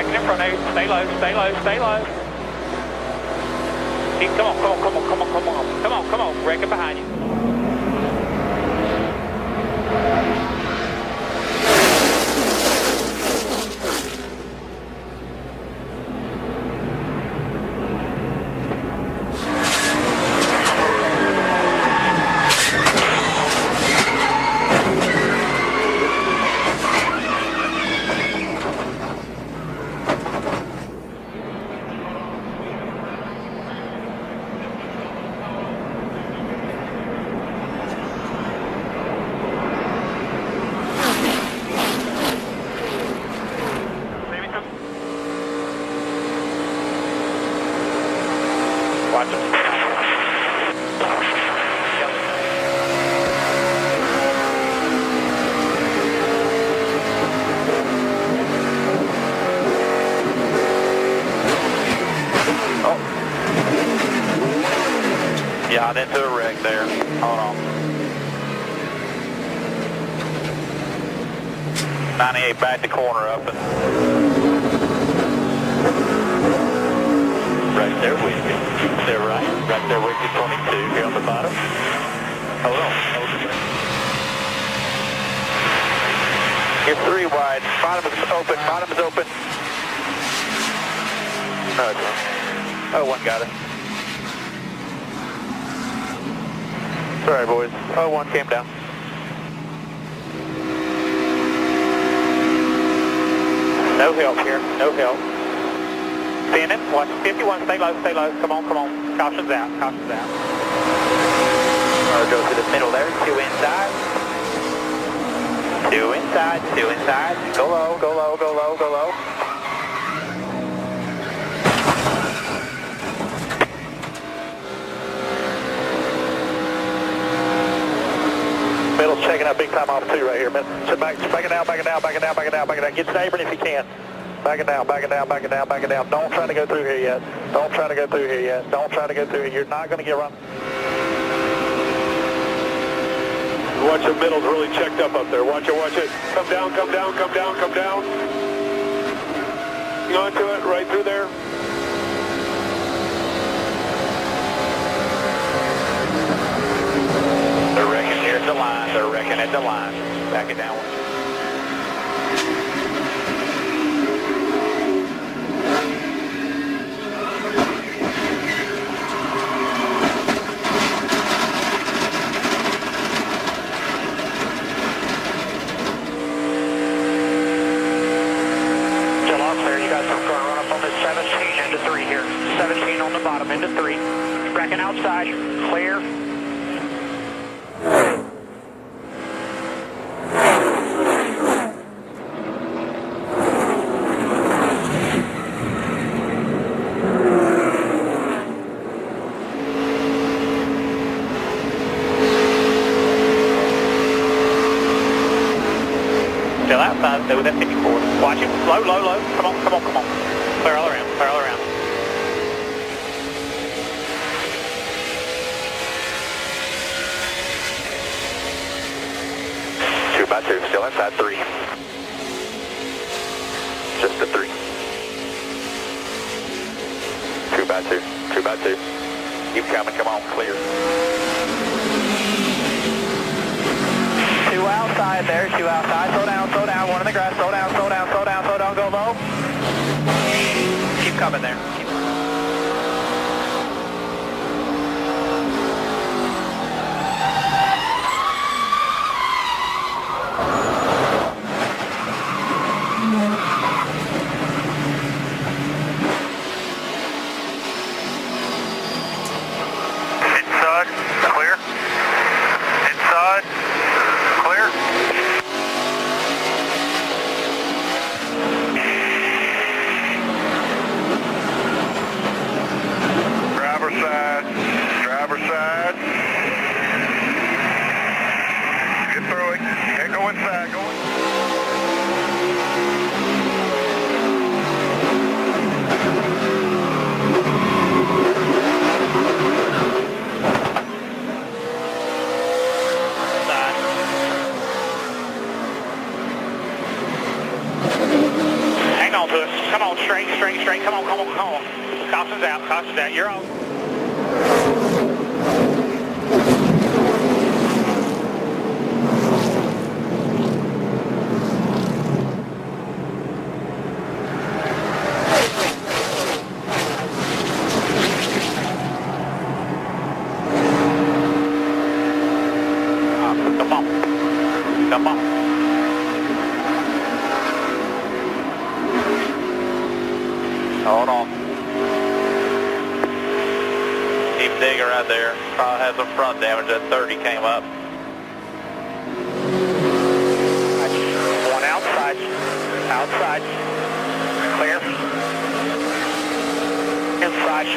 wrecking in front of you. Stay low, stay low, stay low. Keep, come on, come on, come on, come on, come on. Come on, come on, wrecking behind you. Watch it. Yeah, into a wreck there. Hold on. 98 back the corner up and right there with you. They're right there with you, 22 here on the bottom. Hold on. You're 3 wide. Bottom is open. Bottom is open. Oh, one got it. Sorry, boys. Oh, one came down. No help here. No help. Standing. Watch 51. Stay low. Stay low. Come on. Come on. Caution's out. Caution's out. Go to the middle there. 2 inside. 2 inside. 2 inside. Go low. Go low. Go low. Go low. Middle's checking out big time off 2 right here. So back it down, back it down, back it down, back it down, back it down. Get neighboring if you can. Back it down, back it down, back it down, back it down. Don't try to go through here yet. Don't try to go through here yet. Don't try to go through here. You're not going to get run. Watch the middle's really checked up there. Watch it, watch it. Come down, come down, come down, come down. Hang on to it, right through there. They're wrecking here at the line. They're wrecking at the line. Back it down. Still off there. You guys are going to run up on this 17 into 3 here. 17 on the bottom into 3. Wrecking outside. Clear. Still outside, stay with that 54. Watch it. Low, low, low. Come on, come on, come on. Clear all around, clear all around. Two by two, still inside 3. Just a 3. 2 by 2, 2 by 2. Keep coming, come on, clear. 2 outside there, 2 outside. Slow down, 1 in the grass. Slow down, slow down, slow down, slow down, go low. Keep coming there. Inside, clear. Inside, clear. Driver side. Get through it. Can't go inside, go Hang on to us. Come on, straight, straight, straight. Come on, come on, come on. Caution's out, caution's out. You're on. Come on. Come on. Hold on. Keep digging right there. Probably had some front damage. That 30 came up. One outside. Outside. Clear. Inside.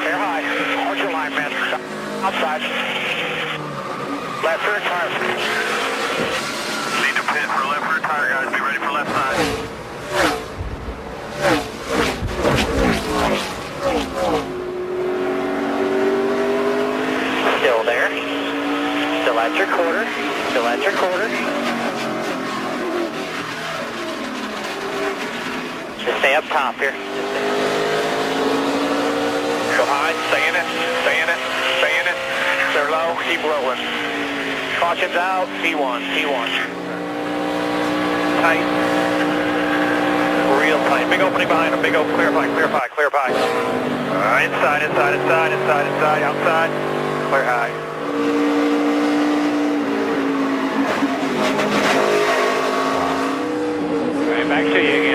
Clear high. Hold your line, man. Outside. Left rear tire. Need to pit for left rear tire, guys. Be ready for left side. Still there. Still at your quarter. Still at your quarter. Just stay up top here. Go high. Stay in it. Stay in it. Stay in it. They're low. Keep rolling. Caution's out. T1. T1. Tight. Real tight. Big opening behind them. Big open. Clear pie. Clear pie. Clear pie. Inside. Inside. Inside. Inside. Inside. Outside. Clear high. All right, back to you again.